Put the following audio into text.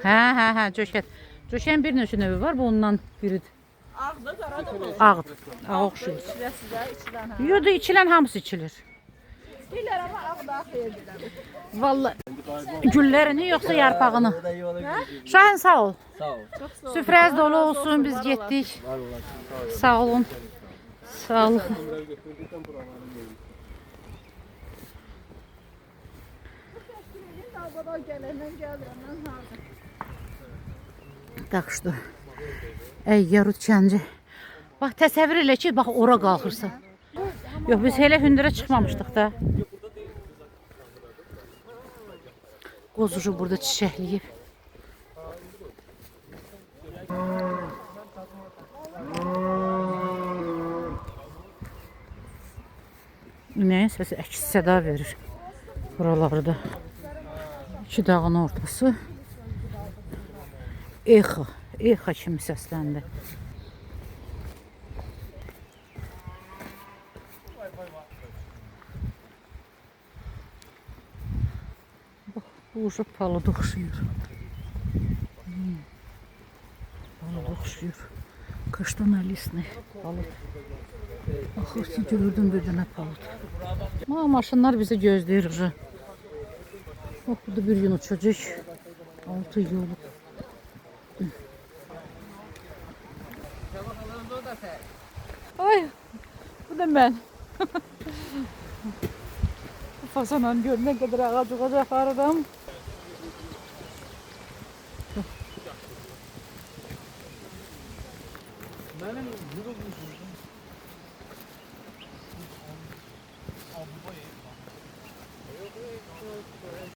Hə, cöşət. Cöşəyin bir neçə növü var, bu ondan biridir. Ağda, qarada mı? Ağdır. Ağ oxşuyur. İçiləsi də, içilən hə. Yox da içilən hamısı içilir. Deyirlər ama ağda xeyirdirlər. Vallahi güllərini yoxsa yarpağını. Şahin sağ ol. Sağ ol. Süfrəz dolu olsun, biz getdik. Sağ olun. Sağ olun. Ağda gələndən gəlirəm, harda. Tak что. Ey yarut kəndi. Bax təsəvvür elə ki, bax ora qalxırsan. Yox biz hələ hündürə çıxmamışdıq da. Qozucu burada çiçəkləyib. İnəyin səsi əks səda verir buralarda. İki dağın ortası. Exa kimi səsləndi. Bu uşaq palıda oxşuyur. Palıda oxşuyur. Kaştanalisni palıd. Axır ki gördüm bir dənə palıd. Maşınlar bizi gözləyir. Burada bir gün uçacaq. 6 yolu. Ay, bu da mən. Fasanın gör ne kadar ağac olacak aradan.